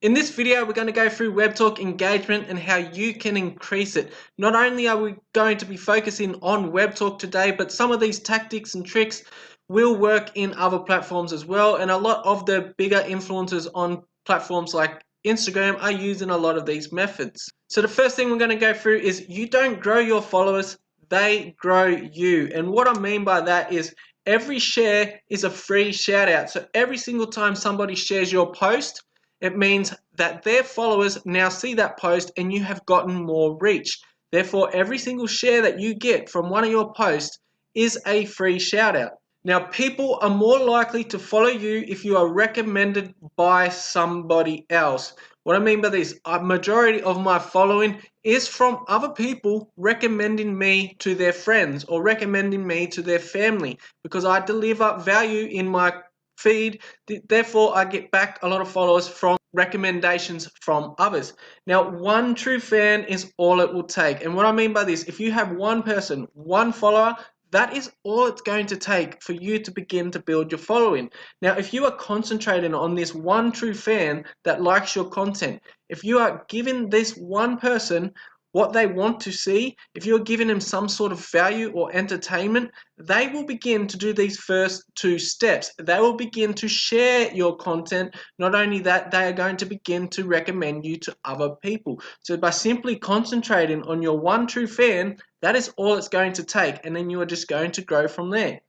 In this video, we're going to go through WebTalk engagement and how you can increase it. Not only are we going to be focusing on WebTalk today, but some of these tactics and tricks will work in other platforms as well. And a lot of the bigger influencers on platforms like Instagram are using a lot of these methods. So the first thing we're going to go through is you don't grow your followers, they grow you. And what I mean by that is every share is a free shout out. So every single time somebody shares your post, it means that their followers now see that post and you have gotten more reach. Therefore, every single share that you get from one of your posts is a free shout out. Now, people are more likely to follow you if you are recommended by somebody else. What I mean by this, a majority of my following is from other people recommending me to their friends or recommending me to their family because I deliver value in my feed. Therefore, I get back a lot of followers from recommendations from others. Now, one true fan is all it will take. And what I mean by this, if you have one person, one follower, that is all it's going to take for you to begin to build your following. Now, if you are concentrating on this one true fan that likes your content, if you are giving this one person what they want to see, if you're giving them some sort of value or entertainment, they will begin to do these first two steps. They will begin to share your content. Not only that, they are going to begin to recommend you to other people. So by simply concentrating on your one true fan, that is all it's going to take, and then you are just going to grow from there.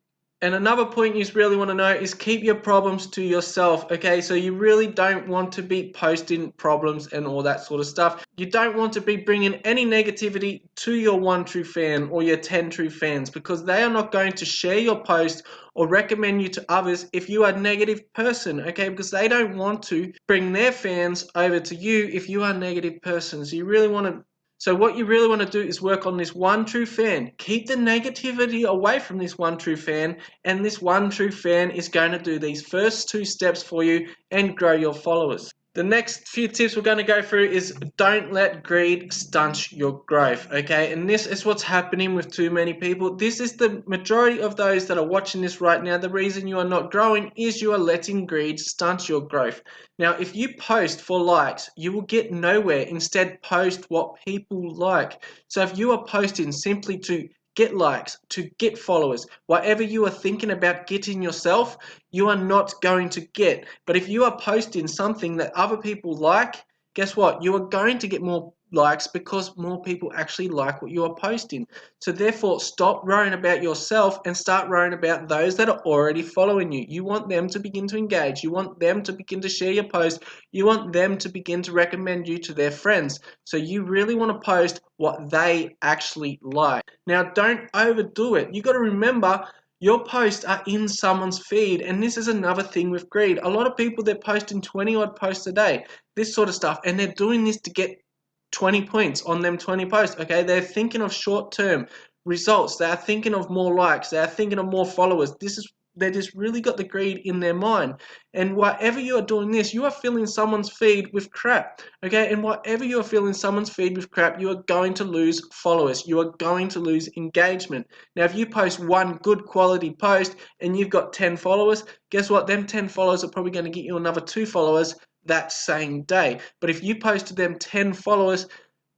And another point you really want to know is keep your problems to yourself, okay? So you really don't want to be posting problems and all that sort of stuff. You don't want to be bringing any negativity to your one true fan or your 10 true fans because they are not going to share your post or recommend you to others if you are a negative person, okay? Because they don't want to bring their fans over to you if you are a negative person. So what you really want to do is work on this one true fan. Keep the negativity away from this one true fan, and this one true fan is going to do these first two steps for you and grow your followers. The next few tips we're going to go through is don't let greed stunt your growth, okay? And this is what's happening with too many people. This is the majority of those that are watching this right now. The reason you are not growing is you are letting greed stunt your growth. Now, if you post for likes, you will get nowhere. Instead, post what people like. So if you are posting simply to get likes, to get followers, whatever you are thinking about getting yourself, you are not going to get. But if you are posting something that other people like, guess what? You are going to get more likes because more people actually like what you are posting. So therefore, stop worrying about yourself and start worrying about those that are already following you. You want them to begin to engage. You want them to begin to share your post. You want them to begin to recommend you to their friends. So you really want to post what they actually like. Now, don't overdo it. You got to remember, your posts are in someone's feed, and this is another thing with greed. A lot of people, they're posting 20 odd posts a day, this sort of stuff, and they're doing this to get 20 points on them 20 posts, okay? They're thinking of short-term results. They are thinking of more likes. They are thinking of more followers. They just really got the greed in their mind. And whatever you are doing this, you are filling someone's feed with crap, okay? And whatever you are filling someone's feed with crap, you are going to lose followers. You are going to lose engagement. Now, if you post one good quality post and you've got 10 followers, guess what? Them 10 followers are probably going to get you another 2 followers that same day. But if you post to them 10 followers,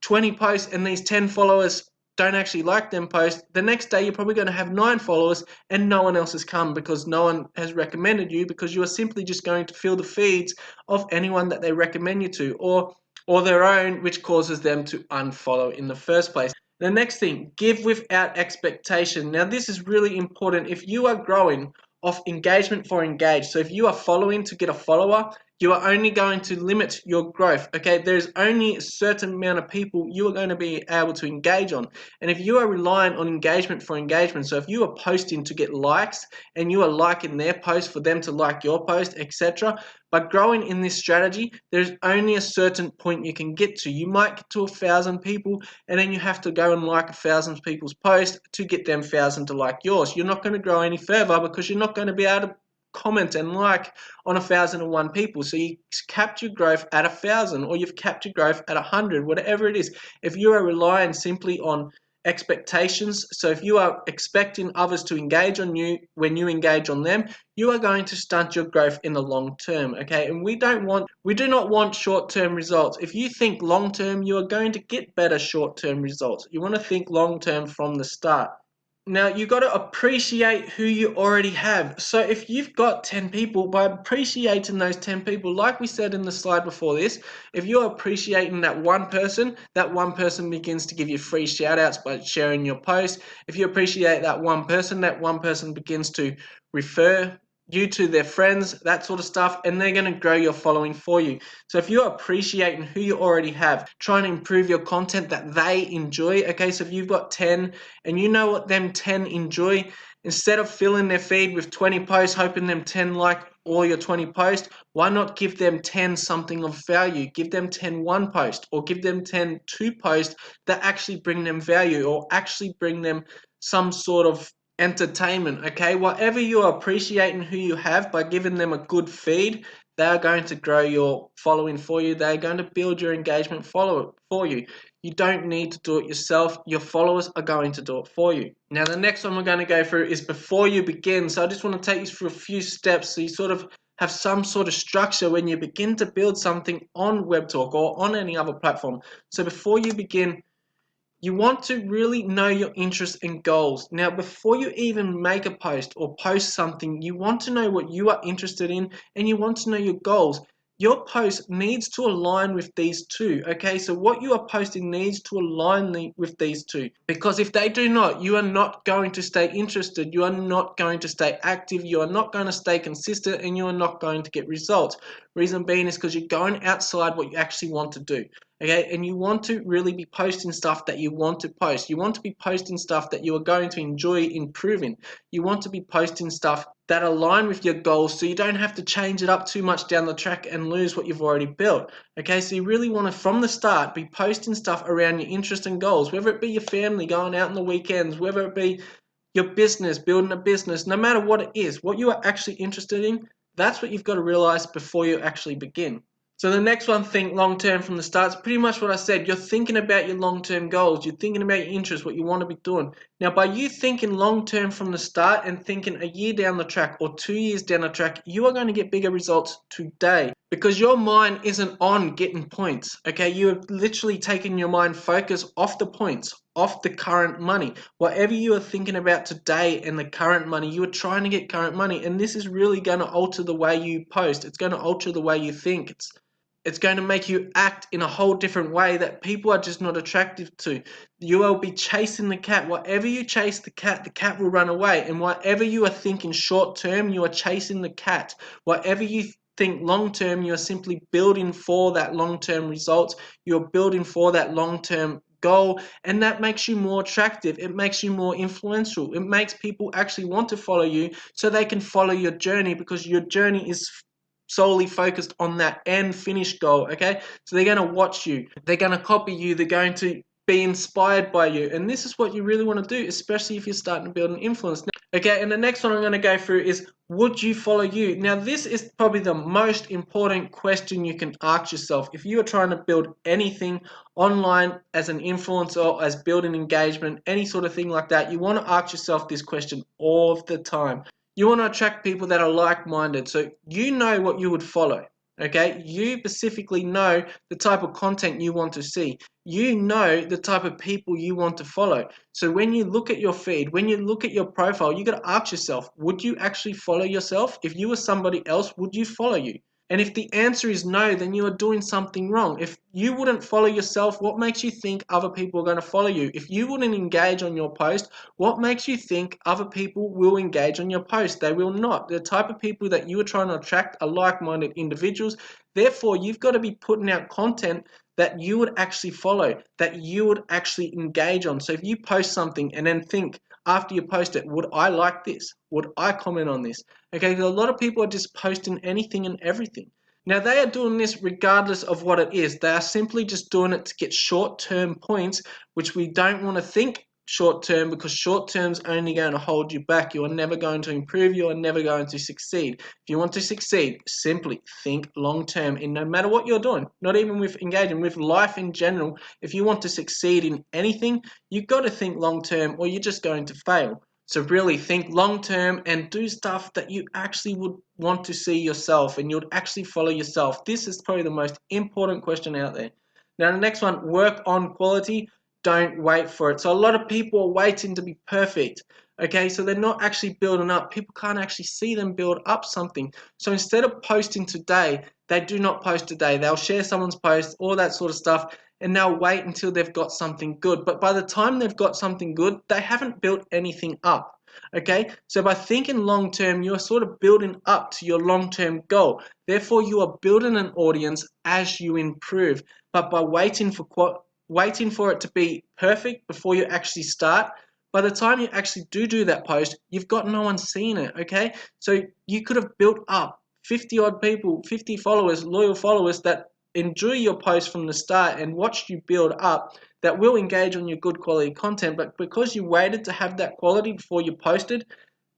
20 posts, and these 10 followers don't actually like them posts, the next day you're probably going to have 9 followers and no one else has come because no one has recommended you, because you are simply just going to fill the feeds of anyone that they recommend you to, or their own, which causes them to unfollow in the first place. The next thing, give without expectation. Now this is really important. If you are growing off engagement for engage, so if you are following to get a follower, you are only going to limit your growth, okay? There's only a certain amount of people you are going to be able to engage on. And if you are relying on engagement for engagement, so if you are posting to get likes and you are liking their post for them to like your post, etc., by growing in this strategy, there's only a certain point you can get to. You might get to 1,000 people and then you have to go and like 1,000 people's post to get them 1,000 to like yours. You're not going to grow any further because you're not going to be able to comment and like on 1,001 people. So you capped your growth at 1,000, or you've capped your growth at 100, whatever it is. If you are relying simply on expectations. So if you are expecting others to engage on you when you engage on them, you are going to stunt your growth in the long term. Okay, and we do not want short-term results. If you think long-term, you are going to get better short-term results. You want to think long-term from the start. Now, you got to appreciate who you already have. So if you've got 10 people, by appreciating those 10 people, like we said in the slide before this, if you're appreciating that one person begins to give you free shout outs by sharing your post. If you appreciate that one person begins to refer you to their friends, that sort of stuff, and they're going to grow your following for you. So if you're appreciating who you already have, trying to improve your content that they enjoy. Okay, so if you've got 10 and you know what them 10 enjoy, instead of filling their feed with 20 posts, hoping them 10 like all your 20 posts, why not give them 10 something of value? Give them 10 one post, or give them 10 two posts that actually bring them value, or actually bring them some sort of entertainment. Okay, whatever you're appreciating who you have by giving them a good feed, they are going to grow your following for you. They're going to build your engagement follower for you. You don't need to do it yourself. Your followers are going to do it for you. Now, the next one we're going to go through is before you begin. So I just want to take you through a few steps so you sort of have some sort of structure when you begin to build something on WebTalk or on any other platform. So before you begin, you want to really know your interests and goals. Now, before you even make a post or post something, you want to know what you are interested in, and you want to know your goals. Your post needs to align with these two, okay? So what you are posting needs to align with these two, because if they do not, you are not going to stay interested, you are not going to stay active, you are not going to stay consistent, and you are not going to get results. Reason being is because you're going outside what you actually want to do. Okay, and you want to really be posting stuff that you want to post. You want to be posting stuff that you are going to enjoy improving. You want to be posting stuff that align with your goals, so you don't have to change it up too much down the track and lose what you've already built. Okay, so you really want to, from the start, be posting stuff around your interests and goals, whether it be your family, going out on the weekends, whether it be your business, building a business, no matter what it is, what you are actually interested in, that's what you've got to realize before you actually begin. So the next one, think long term from the start. It's pretty much what I said. You're thinking about your long term goals. You're thinking about your interests, what you want to be doing. Now, by you thinking long term from the start and thinking a year down the track or 2 years down the track, you are going to get bigger results today, because your mind isn't on getting points. Okay, you have literally taken your mind focus off the points, off the current money. Whatever you are thinking about today and the current money, you are trying to get current money, and this is really going to alter the way you post. It's going to alter the way you think. It's going to make you act in a whole different way that people are just not attractive to. You will be chasing the cat. Whatever you chase the cat will run away. And whatever you are thinking short term, you are chasing the cat. Whatever you think long term, you are simply building for that long term results. You're building for that long term goal, and that makes you more attractive. It makes you more influential. It makes people actually want to follow you so they can follow your journey, because your journey is solely focused on that end finish goal. Okay, so they're going to watch you, they're going to copy you, they're going to be inspired by you, and this is what you really want to do, especially if you're starting to build an influence. Okay, and the next one I'm going to go through is, would you follow you? Now, this is probably the most important question you can ask yourself if you are trying to build anything online as an influencer, as building engagement, any sort of thing like that. You want to ask yourself this question all the time. You want to attract people that are like-minded, so you know what you would follow. Okay, you specifically know the type of content you want to see. You know the type of people you want to follow. So when you look at your feed, when you look at your profile, you got to ask yourself, would you actually follow yourself? If you were somebody else, would you follow you? And if the answer is no, then you are doing something wrong. If you wouldn't follow yourself, what makes you think other people are going to follow you? If you wouldn't engage on your post, what makes you think other people will engage on your post? They will not. The type of people that you are trying to attract are like-minded individuals. Therefore, you've got to be putting out content that you would actually follow, that you would actually engage on. So if you post something and then think, after you post it, would I like this? Would I comment on this? Okay, a lot of people are just posting anything and everything. Now, they are doing this regardless of what it is. They are simply just doing it to get short-term points, which we don't want to think short term, because short term's only going to hold you back. You are never going to improve. You are never going to succeed. If you want to succeed, simply think long term in no matter what you're doing, not even with engaging, with life in general. If you want to succeed in anything, you've got to think long term or you're just going to fail. So really think long term and do stuff that you actually would want to see yourself and you'd actually follow yourself. This is probably the most important question out there. Now the next one, work on quality. Don't wait for it. So a lot of people are waiting to be perfect. Okay, so they're not actually building up. People can't actually see them build up something. So instead of posting today, they do not post today. They'll share someone's post, all that sort of stuff, and they'll wait until they've got something good. But by the time they've got something good, they haven't built anything up. Okay, so by thinking long term, you're sort of building up to your long term goal. Therefore, you are building an audience as you improve. But by waiting for it to be perfect before you actually start, by the time you actually do that post, you've got no one seeing it. Okay, so you could have built up 50 odd people, 50 followers, loyal followers that enjoy your post from the start and watched you build up, that will engage on your good quality content. But because you waited to have that quality before you posted,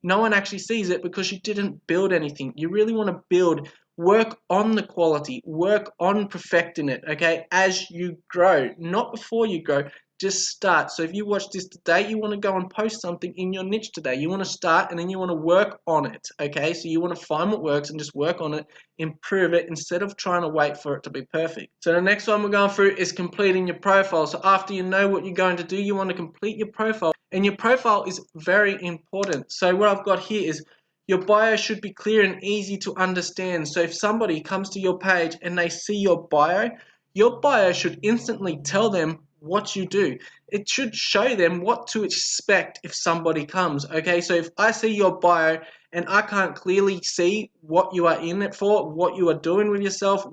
no one actually sees it because you didn't build anything. You really want to build, work on the quality, work on perfecting it, okay, as you grow, not before you grow. Just start. So if you watch this today, you want to go and post something in your niche today. You want to start and then you want to work on it, okay? So you want to find what works and just work on it, improve it instead of trying to wait for it to be perfect. So the next one we're going through is completing your profile. So after you know what you're going to do, you want to complete your profile. And your profile is very important. So what I've got here is your bio should be clear and easy to understand. So if somebody comes to your page and they see your bio should instantly tell them what you do. It should show them what to expect if somebody comes. Okay, so if I see your bio and I can't clearly see what you are in it for, what you are doing with yourself,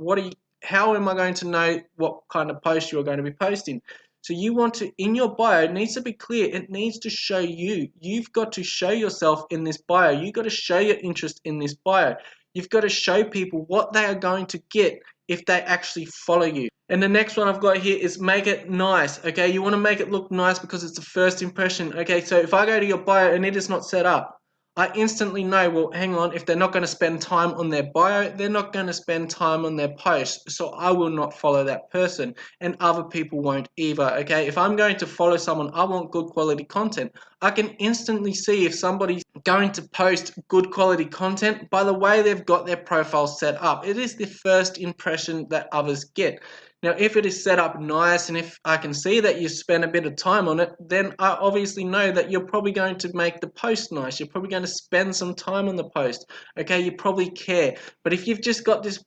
how am I going to know what kind of post you are going to be posting? So you want to, in your bio, it needs to be clear. It needs to show you. You've got to show yourself in this bio. You've got to show your interest in this bio. You've got to show people what they are going to get if they actually follow you. And the next one I've got here is make it nice. Okay, you want to make it look nice because it's the first impression. Okay, so if I go to your bio and it is not set up, I instantly know, well, hang on, if they're not going to spend time on their bio, they're not going to spend time on their post. So I will not follow that person and other people won't either. Okay, if I'm going to follow someone, I want good quality content. I can instantly see if somebody's going to post good quality content by the way they've got their profile set up. It is the first impression that others get. Now, if it is set up nice and if I can see that you spend a bit of time on it, then I obviously know that you're probably going to make the post nice. You're probably going to spend some time on the post. Okay, you probably care. But if you've just got this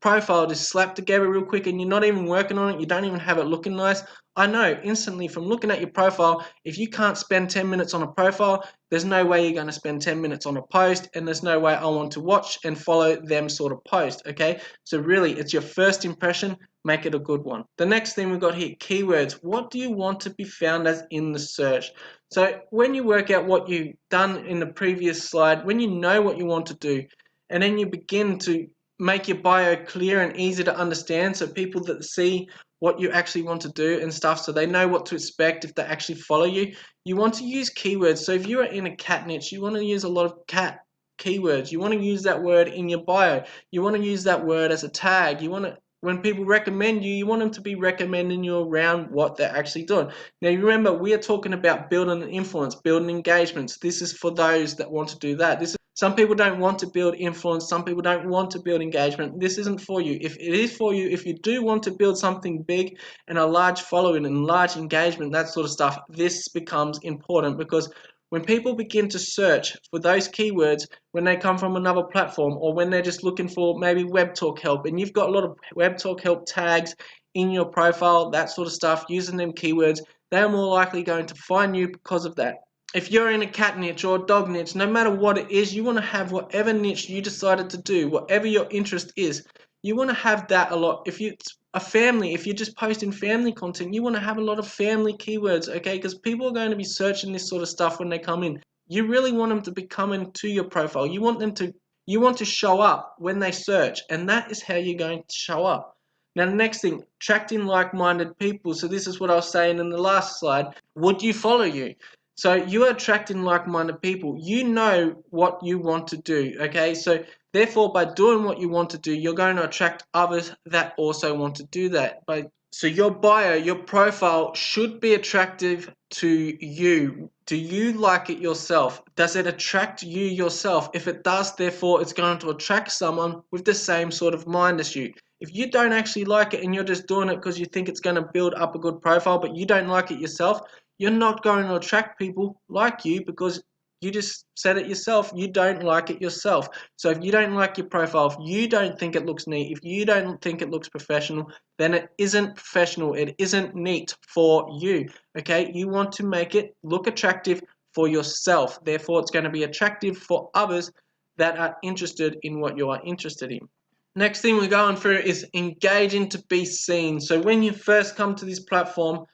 profile just slapped together real quick and you're not even working on it, you don't even have it looking nice, I know instantly from looking at your profile, if you can't spend 10 minutes on a profile, there's no way you're going to spend 10 minutes on a post, and there's no way I want to watch and follow them sort of post. Okay, so really it's your first impression, make it a good one. The next thing we've got here, keywords. What do you want to be found as in the search? So when you work out what you've done in the previous slide, when you know what you want to do, and then you begin to make your bio clear and easy to understand, so people that see what you actually want to do and stuff, so they know what to expect if they actually follow you. You want to use keywords. So if you're in a cat niche, you want to use a lot of cat keywords. You want to use that word in your bio. You want to use that word as a tag. You want to, when people recommend you, you want them to be recommending you around what they're actually doing. Now, you remember, we are talking about building an influence, building engagements. This is for those that want to do that. Some people don't want to build influence. Some people don't want to build engagement. This isn't for you. If it is for you, if you do want to build something big and a large following and large engagement, that sort of stuff, this becomes important, because when people begin to search for those keywords, when they come from another platform or when they're just looking for maybe Webtalk help, and you've got a lot of Webtalk help tags in your profile, that sort of stuff, using them keywords, they are more likely going to find you because of that. If you're in a cat niche or a dog niche, no matter what it is, you want to have whatever niche you decided to do, whatever your interest is, you want to have that a lot. If you a family, if you're just posting family content, you want to have a lot of family keywords, okay? Because people are going to be searching this sort of stuff when they come in. You really want them to be coming to your profile. You want to show up when they search, and that is how you're going to show up. Now, the next thing, attracting like-minded people. So this is what I was saying in the last slide. Would you follow you? So you are attracting like-minded people. You know what you want to do, okay? So therefore, by doing what you want to do, you're going to attract others that also want to do that. So your bio, your profile should be attractive to you. Do you like it yourself? Does it attract you yourself? If it does, therefore, it's going to attract someone with the same sort of mind as you. If you don't actually like it and you're just doing it because you think it's going to build up a good profile, but you don't like it yourself, you're not going to attract people like you because you just said it yourself. You don't like it yourself. So if you don't like your profile, if you don't think it looks neat, if you don't think it looks professional, then it isn't professional. It isn't neat for you. Okay, you want to make it look attractive for yourself. Therefore, it's going to be attractive for others that are interested in what you are interested in. Next thing we're going through is engaging to be seen. So when you first come to this platform,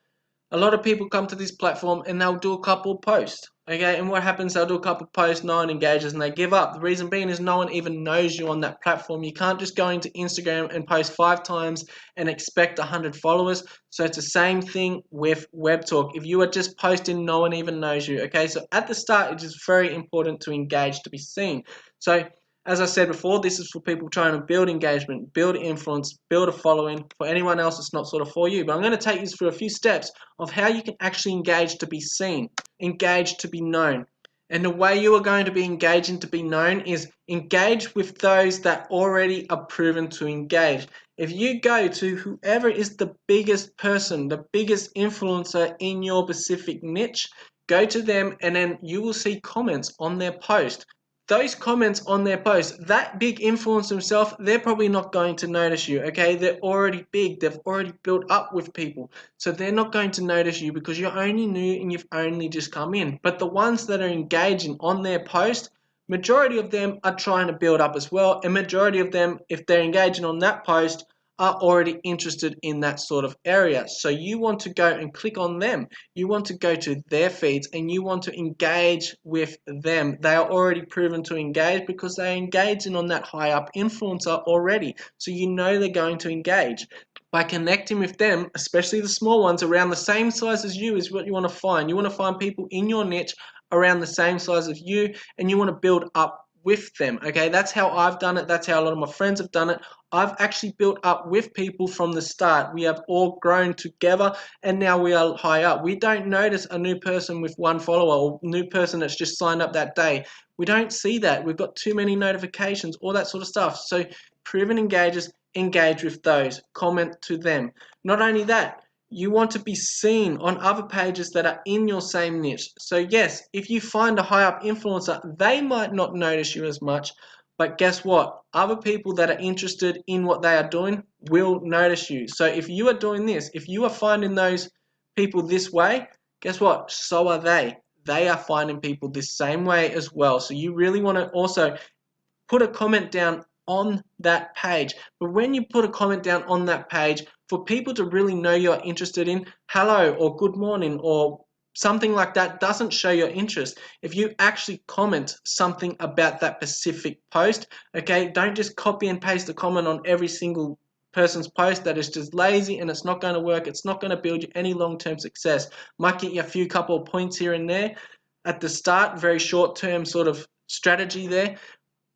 a lot of people come to this platform and they'll do a couple posts. Okay, and what happens? They'll do a couple posts, no one engages, and they give up. The reason being is no one even knows you on that platform. You can't just go into Instagram and post 5 times and expect 100 followers. So it's the same thing with WebTalk. If you are just posting, no one even knows you. Okay, so at the start, it is very important to engage to be seen. So as I said before, this is for people trying to build engagement, build influence, build a following. For anyone else, it's not sort of for you. But I'm going to take you through a few steps of how you can actually engage to be seen, engage to be known. And the way you are going to be engaging to be known is engage with those that already are proven to engage. If you go to whoever is the biggest person, the biggest influencer in your specific niche, go to them and then you will see comments on their post. Those comments on their post, that big influencer himself, they're probably not going to notice you, okay? They're already big. They've already built up with people. So they're not going to notice you because you're only new and you've only just come in. But the ones that are engaging on their post, majority of them are trying to build up as well. And majority of them, if they're engaging on that post, are already interested in that sort of area. So you want to go and click on them. You want to go to their feeds and you want to engage with them. They are already proven to engage because they're engaging on that high up influencer already. So you know they're going to engage. By connecting with them, especially the small ones around the same size as you is what you want to find. You want to find people in your niche around the same size as you and you want to build up with them. Okay, that's how I've done it. That's how a lot of my friends have done it. I've actually built up with people from the start. We have all grown together and now we are high up. We don't notice a new person with 1 follower or new person that's just signed up that day. We don't see that. We've got too many notifications, all that sort of stuff. So proven engagers, engage with those, comment to them. Not only that, you want to be seen on other pages that are in your same niche. So yes, if you find a high up influencer, they might not notice you as much, but guess what? Other people that are interested in what they are doing will notice you. So if you are doing this, if you are finding those people this way, guess what? So are they. They are finding people this same way as well. So you really want to also put a comment down on that page. But when you put a comment down on that page, for people to really know you're interested in, hello or good morning or something like that doesn't show your interest. If you actually comment something about that specific post, okay, don't just copy and paste a comment on every single person's post. That is just lazy and it's not going to work. It's not going to build you any long-term success. Might get you a few couple of points here and there at the start, very short-term sort of strategy there,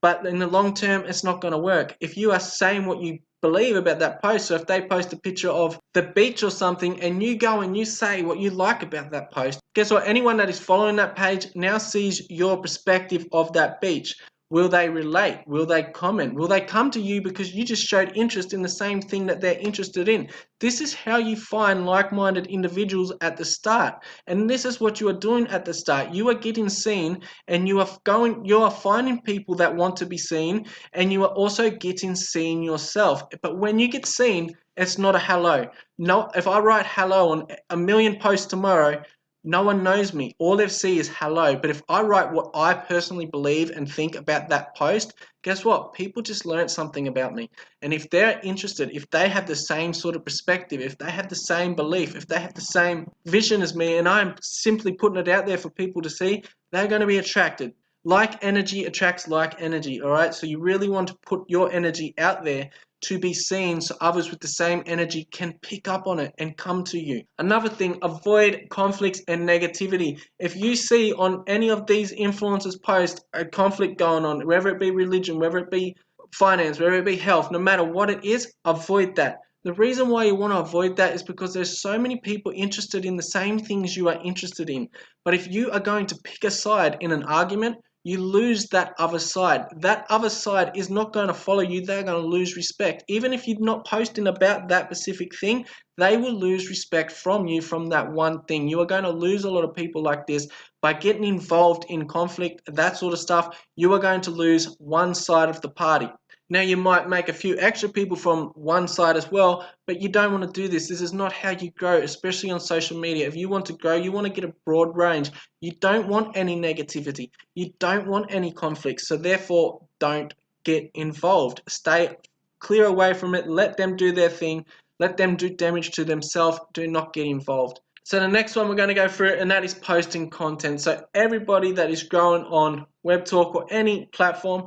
but in the long term, it's not going to work. If you are saying what you believe about that post, so if they post a picture of the beach or something and you go and you say what you like about that post, guess what? Anyone that is following that page now sees your perspective of that beach. Will they relate? Will they comment? Will they come to you because you just showed interest in the same thing that they're interested in? This is how you find like-minded individuals at the start. And this is what you are doing at the start. You are getting seen and you are finding people that want to be seen and you are also getting seen yourself. But when you get seen, it's not a hello. No, if I write hello on a million posts tomorrow, no one knows me. All they see is hello. But if I write what I personally believe and think about that post, guess what? People just learned something about me. And if they're interested, if they have the same sort of perspective, if they have the same belief, if they have the same vision as me, and I'm simply putting it out there for people to see, they're going to be attracted. Like energy attracts like energy, all right? So you really want to put your energy out there to be seen so others with the same energy can pick up on it and come to you. Another thing, avoid conflicts and negativity. If you see on any of these influencers post a conflict going on, whether it be religion, whether it be finance, whether it be health, no matter what it is, avoid that. The reason why you want to avoid that is because there's so many people interested in the same things you are interested in. But if you are going to pick a side in an argument, you lose that other side. That other side is not going to follow you. They're going to lose respect. Even if you're not posting about that specific thing, they will lose respect from you from that one thing. You are going to lose a lot of people like this by getting involved in conflict, that sort of stuff. You are going to lose one side of the party. Now, you might make a few extra people from one side as well, but you don't want to do this. This is not how you grow, especially on social media. If you want to grow, you want to get a broad range. You don't want any negativity. You don't want any conflicts. So therefore, don't get involved. Stay clear away from it. Let them do their thing. Let them do damage to themselves. Do not get involved. So the next one we're going to go through, and that is posting content. So everybody that is growing on WebTalk or any platform,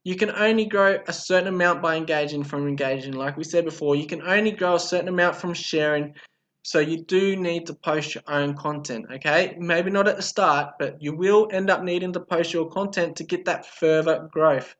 you can only grow a certain amount by engaging from engaging. Like we said before, you can only grow a certain amount from sharing. So you do need to post your own content, okay? Maybe not at the start, but you will end up needing to post your content to get that further growth.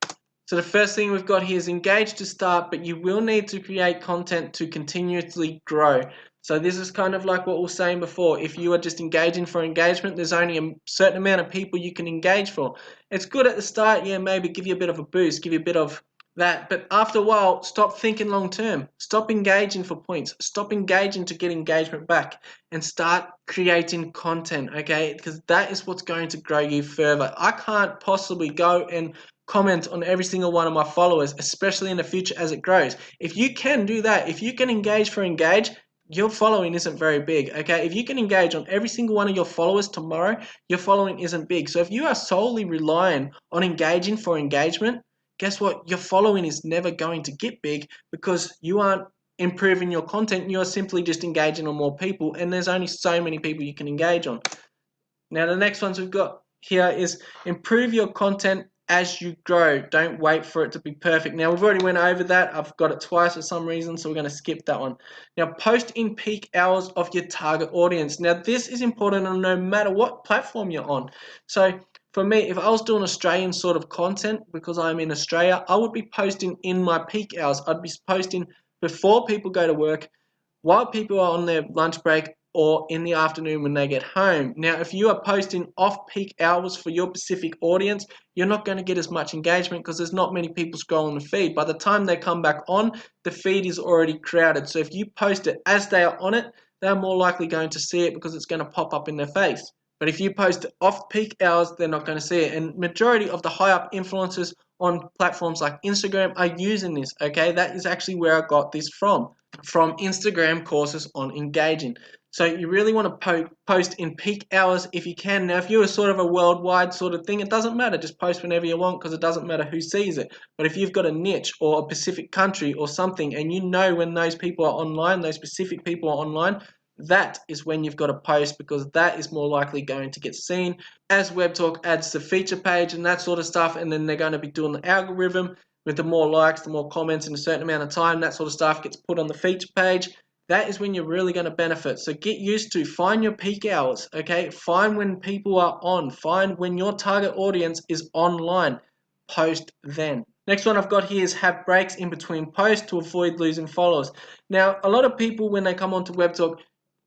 So the first thing we've got here is engage to start, but you will need to create content to continuously grow. So this is kind of like what we were saying before. If you are just engaging for engagement, there's only a certain amount of people you can engage for. It's good at the start, yeah, maybe give you a bit of a boost, give you a bit of that. But after a while, stop thinking long term. Stop engaging for points. Stop engaging to get engagement back and start creating content, okay? Because that is what's going to grow you further. I can't possibly go and comment on every single one of my followers, especially in the future as it grows. If you can do that, if you can engage for engage, your following isn't very big, okay? If you can engage on every single one of your followers tomorrow, your following isn't big. So if you are solely relying on engaging for engagement, guess what? Your following is never going to get big because you aren't improving your content. You're simply just engaging on more people, and there's only so many people you can engage on. Now, the next ones we've got here is improve your content as you grow. Don't wait for it to be perfect. Now, we've already went over that. I've got it twice for some reason, so we're going to skip that one. Now, post in peak hours of your target audience. Now, this is important no matter what platform you're on. So, for me, if I was doing Australian sort of content, because I'm in Australia, I would be posting in my peak hours. I'd be posting before people go to work, while people are on their lunch break, or in the afternoon when they get home. Now, if you are posting off-peak hours for your specific audience, you're not going to get as much engagement because there's not many people scrolling the feed. By the time they come back on, the feed is already crowded. So if you post it as they are on it, they're more likely going to see it because it's going to pop up in their face. But if you post off-peak hours, they're not going to see it. And majority of the high-up influencers on platforms like Instagram are using this, okay? That is actually where I got this from Instagram courses on engaging. So you really want to post in peak hours if you can. Now, if you're sort of a worldwide sort of thing, it doesn't matter. Just post whenever you want because it doesn't matter who sees it. But if you've got a niche or a specific country or something and you know when those people are online, those specific people are online, that is when you've got to post because that is more likely going to get seen. As WebTalk adds the feature page and that sort of stuff, and then they're going to be doing the algorithm with the more likes, the more comments in a certain amount of time, that sort of stuff gets put on the feature page. That is when you're really going to benefit. So get used to, find your peak hours, okay? Find when people are on. Find when your target audience is online. Post then. Next one I've got here is have breaks in between posts to avoid losing followers. Now, a lot of people, when they come onto WebTalk,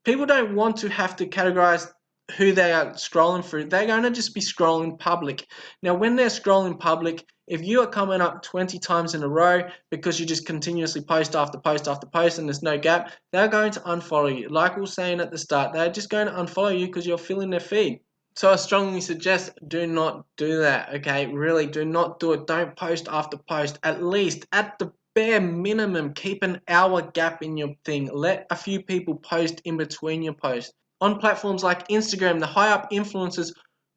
people don't want to have to categorize who they are scrolling through. They're going to just be scrolling public. Now, when they're scrolling public, if you are coming up 20 times in a row because you just continuously post after post after post and there's no gap, they're going to unfollow you. Like we were saying at the start, they're just going to unfollow you because you're filling their feed. So I strongly suggest do not do that, okay? Really, do not do it. Don't post after post. At least, at the bare minimum, keep an hour gap in your thing. Let a few people post in between your posts. On platforms like Instagram, the high-up influencers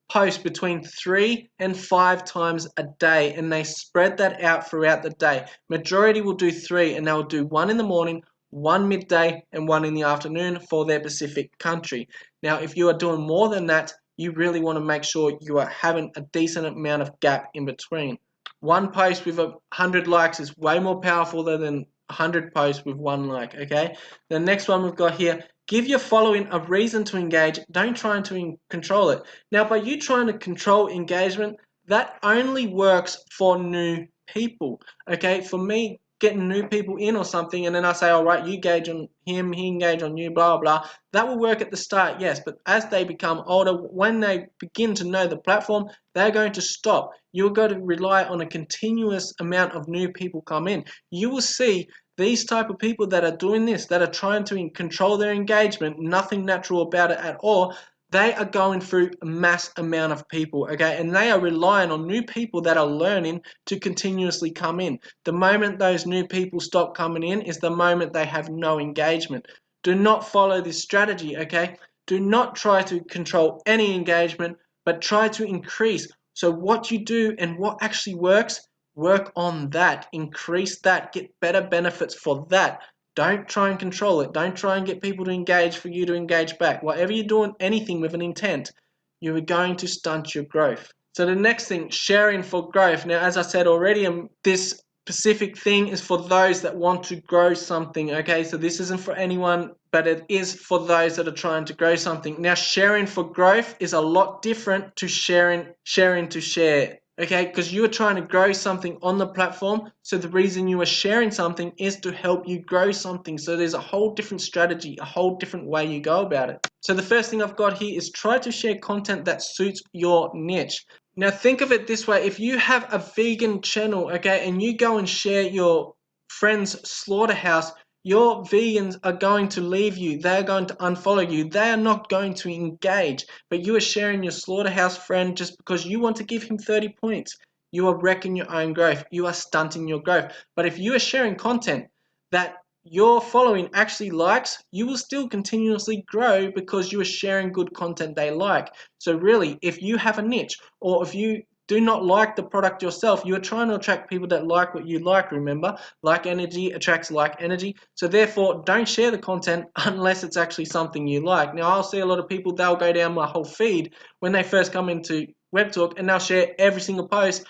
post between 3 and 5 times a day, and they spread that out throughout the day. Majority will do 3, and they'll do 1 in the morning, 1 midday, and 1 in the afternoon for their specific country. Now, if you are doing more than that, you really want to make sure you are having a decent amount of gap in between. one post with 100 likes is way more powerful than 100 posts with 1 like, okay? The next one we've got here, give your following a reason to engage, don't try to control it. Now, by you trying to control engagement, that only works for new people, okay? For me, getting new people in or something, and then I say, all right, you engage on him, he engage on you, blah, blah, that will work at the start, yes, but as they become older, when they begin to know the platform, they're going to stop. You're going to rely on a continuous amount of new people come in. You will see these type of people that are doing this, that are trying to control their engagement, nothing natural about it at all, they are going through a mass amount of people, okay? And they are relying on new people that are learning to continuously come in. The moment those new people stop coming in is the moment they have no engagement. Do not follow this strategy, okay? Do not try to control any engagement, but try to increase. So what you do and what actually works, work on that, increase that, get better benefits for that. Don't try and control it. Don't try and get people to engage for you to engage back. Whatever you're doing, anything with an intent, you are going to stunt your growth. So the next thing, sharing for growth. Now, as I said already, this specific thing is for those that want to grow something, okay? So this isn't for anyone, but it is for those that are trying to grow something. Now, sharing for growth is a lot different to sharing to share. Okay, because you are trying to grow something on the platform, so the reason you are sharing something is to help you grow something. So there's a whole different strategy, a whole different way you go about it. So the first thing I've got here is try to share content that suits your niche. Now think of it this way, if you have a vegan channel, okay, and you go and share your friend's slaughterhouse, your vegans are going to leave you. They're going to unfollow you. They are not going to engage. But you are sharing your slaughterhouse friend just because you want to give him 30 points. You are wrecking your own growth. You are stunting your growth. But if you are sharing content that your following actually likes, you will still continuously grow because you are sharing good content they like. So really, if you have a niche, or if you do not like the product yourself, you are trying to attract people that like what you like, remember? Like energy attracts like energy. So therefore, don't share the content unless it's actually something you like. Now, I'll see a lot of people, they'll go down my whole feed when they first come into WebTalk and they'll share every single post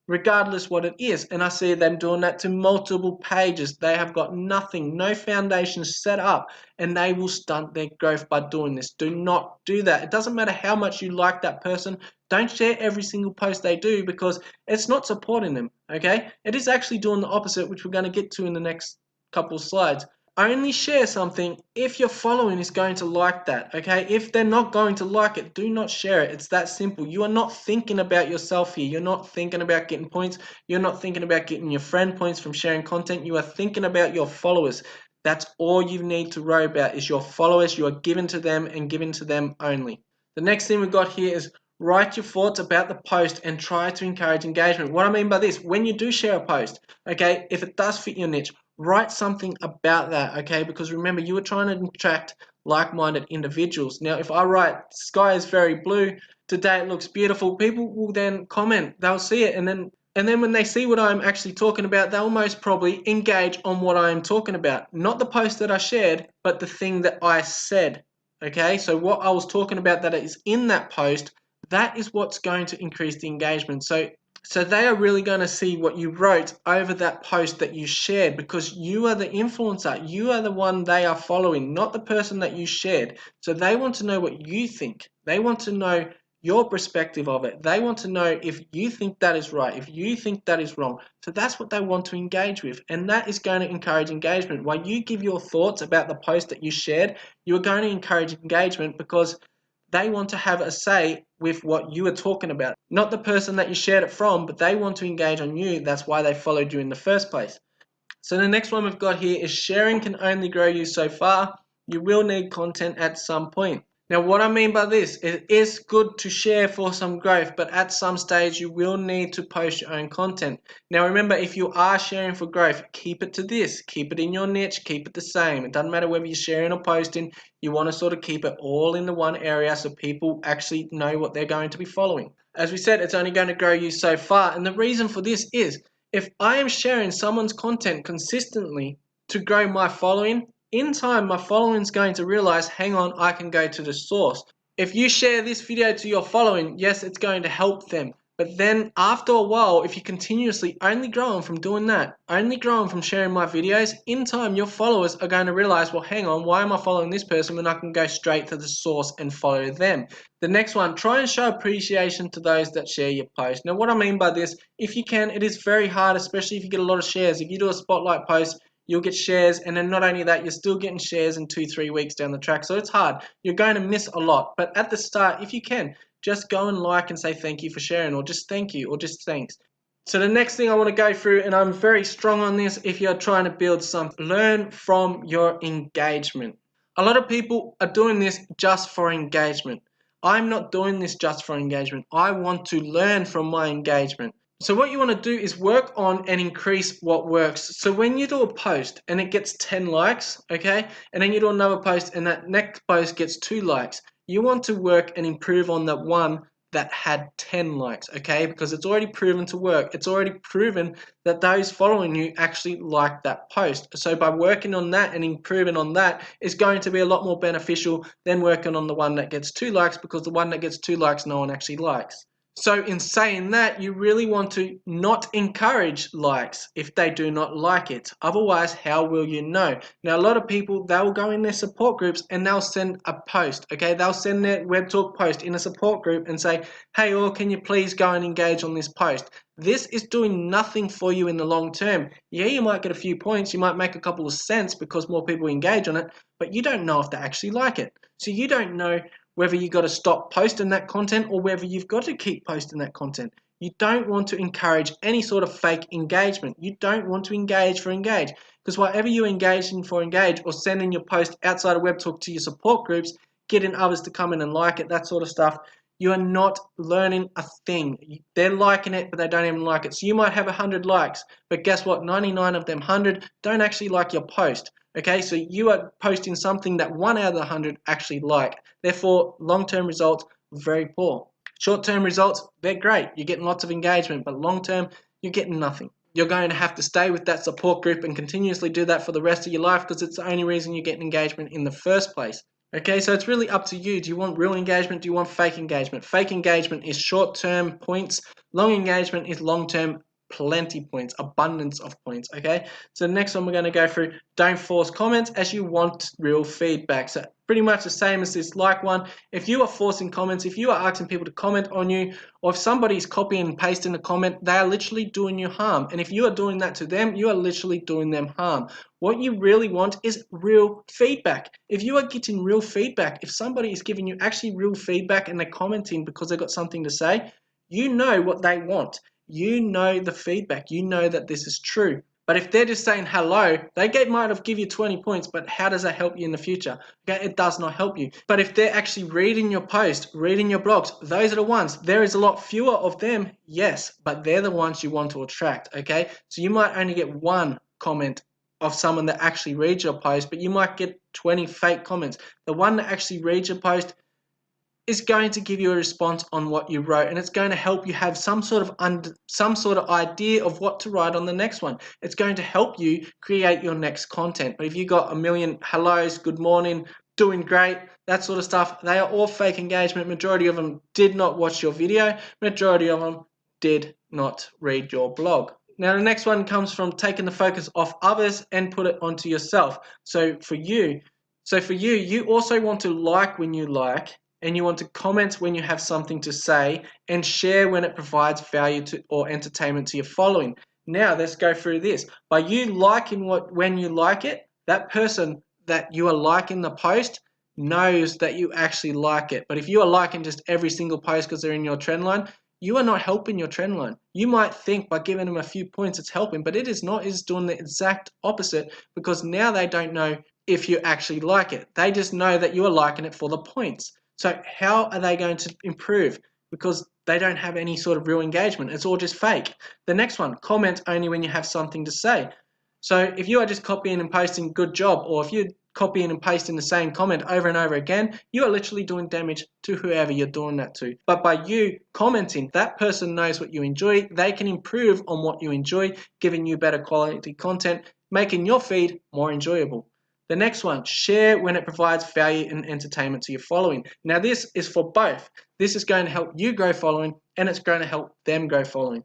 regardless what it is, and I see them doing that to multiple pages. They have got nothing, no foundations set up, and they will stunt their growth by doing this. Do not do that. It doesn't matter how much you like that person. Don't share every single post they do, because it's not supporting them, okay? It is actually doing the opposite, which we're going to get to in the next couple of slides. Only share something if your following is going to like that, okay? If they're not going to like it, do not share it. It's that simple. You are not thinking about yourself here. You're not thinking about getting points. You're not thinking about getting your friend points from sharing content. You are thinking about your followers. That's all you need to worry about is your followers. You are giving to them and giving to them only. The next thing we've got here is write your thoughts about the post and try to encourage engagement. What I mean by this, when you do share a post, okay, if it does fit your niche, write something about that, okay? Because remember, you are trying to attract like-minded individuals. Now, if I write, sky is very blue, today it looks beautiful, people will then comment, they'll see it, and then when they see what I'm actually talking about, they'll most probably engage on what I am talking about. Not the post that I shared, but the thing that I said, okay? So what I was talking about that is in that post, that is what's going to increase the engagement. So they are really going to see what you wrote over that post that you shared, because you are the influencer. You are the one they are following, not the person that you shared. So they want to know what you think. They want to know your perspective of it. They want to know if you think that is right, if you think that is wrong. So that's what they want to engage with, and that is going to encourage engagement. While you give your thoughts about the post that you shared, you are going to encourage engagement because they want to have a say with what you are talking about. Not the person that you shared it from, but they want to engage on you. That's why they followed you in the first place. So the next one we've got here is sharing can only grow you so far. You will need content at some point. Now, what I mean by this, it is good to share for some growth, but at some stage you will need to post your own content. Now, remember, if you are sharing for growth, keep it to this. Keep it in your niche. Keep it the same. It doesn't matter whether you're sharing or posting. You want to sort of keep it all in the one area so people actually know what they're going to be following. As we said, it's only going to grow you so far, and the reason for this is if I am sharing someone's content consistently to grow my following, in time my following is going to realize, hang on, I can go to the source. If you share this video to your following, yes, it's going to help them. But then after a while, if you continuously only growing from doing that, only growing from sharing my videos, in time your followers are going to realize, well, hang on, why am I following this person when I can go straight to the source and follow them? The next one, try and show appreciation to those that share your post. Now, what I mean by this, if you can, it is very hard, especially if you get a lot of shares. If you do a spotlight post, you'll get shares, and then not only that, you're still getting shares in 2-3 weeks down the track. So it's hard. You're going to miss a lot. But at the start, if you can, just go and like and say thank you for sharing, or just thank you, or just thanks. So the next thing I want to go through, and I'm very strong on this, if you're trying to build something, learn from your engagement. A lot of people are doing this just for engagement. I'm not doing this just for engagement. I want to learn from my engagement. So what you want to do is work on and increase what works. So when you do a post and it gets 10 likes, okay, and then you do another post and that next post gets 2 likes, you want to work and improve on that one that had 10 likes, okay, because it's already proven to work. It's already proven that those following you actually like that post. So by working on that and improving on that is going to be a lot more beneficial than working on the one that gets 2 likes, because the one that gets 2 likes no one actually likes. So in saying that, you really want to not encourage likes if they do not like it. Otherwise, how will you know? Now, a lot of people, they'll go in their support groups and they'll send a post, okay? They'll send their Webtalk post in a support group and say, hey, all, can you please go and engage on this post? This is doing nothing for you in the long term. Yeah, you might get a few points, you might make a couple of cents because more people engage on it, but you don't know if they actually like it. So you don't know whether you got to stop posting that content or whether you've got to keep posting that content. You don't want to encourage any sort of fake engagement. You don't want to engage for engage, because whatever you engage in for engage, or sending your post outside of Webtalk to your support groups, getting others to come in and like it, that sort of stuff, you are not learning a thing. They're liking it, but they don't even like it. So you might have 100 likes, but guess what? 99 of them 100 don't actually like your post. Okay, so you are posting something that 1 out of the 100 actually like. Therefore, long-term results, very poor. Short-term results, they're great. You're getting lots of engagement, but long-term, you're getting nothing. You're going to have to stay with that support group and continuously do that for the rest of your life, because it's the only reason you're getting engagement in the first place. Okay, so it's really up to you. Do you want real engagement? Do you want fake engagement? Fake engagement is short-term points. Long engagement is long-term plenty points, abundance of points. Okay, so the next one we're going to go through, don't force comments as you want real feedback. So pretty much the same as this like one. If you are forcing comments, if you are asking people to comment on you, or if somebody's copying and pasting a comment, they are literally doing you harm. And if you are doing that to them, you are literally doing them harm. What you really want is real feedback. If you are getting real feedback, if somebody is giving you actually real feedback and they're commenting because they've got something to say, you know what they want. You know the feedback. You know that this is true. But if they're just saying hello, they might have give you 20 points, but how does that help you in the future? Okay, it does not help you. But if they're actually reading your post, reading your blogs, those are the ones. There is a lot fewer of them, yes, but they're the ones you want to attract, okay? So you might only get one comment of someone that actually reads your post, but you might get 20 fake comments. The one that actually reads your post is going to give you a response on what you wrote, and it's going to help you have some sort of idea of what to write on the next one. It's going to help you create your next content. But if you got a million hellos, good morning, doing great, that sort of stuff, they are all fake engagement. Majority of them did not watch your video. Majority of them did not read your blog. Now the next one comes from taking the focus off others and put it onto yourself. So for you, you also want to like when you like, and you want to comment when you have something to say, and share when it provides value to or entertainment to your following. Now let's go through this. By you liking when you like it, that person that you are liking the post knows that you actually like it. But if you are liking just every single post because they're in your trend line, you are not helping your trend line. You might think by giving them a few points it's helping, but it is not. It's doing the exact opposite, because now they don't know if you actually like it. They just know that you are liking it for the points. So how are they going to improve? Because they don't have any sort of real engagement. It's all just fake. The next one, comment only when you have something to say. So if you are just copying and pasting good job, or if you're copying and pasting the same comment over and over again, you are literally doing damage to whoever you're doing that to. But by you commenting, that person knows what you enjoy. They can improve on what you enjoy, giving you better quality content, making your feed more enjoyable. The next one, share when it provides value and entertainment to your following. Now this is for both. This is going to help you grow following, and it's going to help them grow following.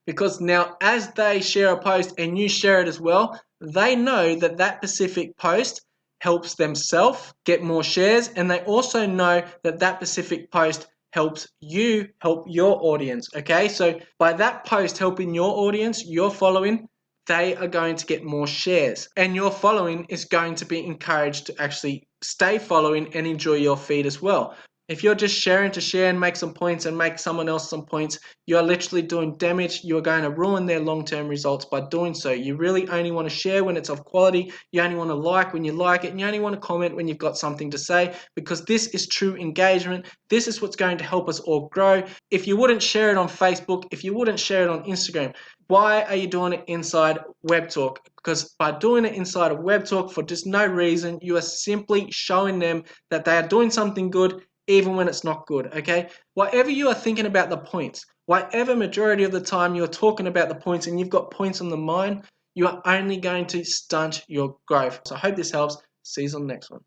Because now as they share a post and you share it as well, they know that that specific post helps themselves get more shares, and they also know that that specific post helps you help your audience. Okay, so by that post helping your audience, your following, they are going to get more shares, and your following is going to be encouraged to actually stay following and enjoy your feed as well. If you're just sharing to share and make some points and make someone else some points, you're literally doing damage. You're going to ruin their long-term results by doing so. You really only want to share when it's of quality. You only want to like when you like it, and you only want to comment when you've got something to say, because this is true engagement. This is what's going to help us all grow. If you wouldn't share it on Facebook, if you wouldn't share it on Instagram, why are you doing it inside WebTalk? Because by doing it inside of WebTalk for just no reason, you are simply showing them that they are doing something good even when it's not good, okay? Whatever you are thinking about the points, whatever majority of the time you're talking about the points and you've got points on the mind, you are only going to stunt your growth. So I hope this helps. See you on the next one.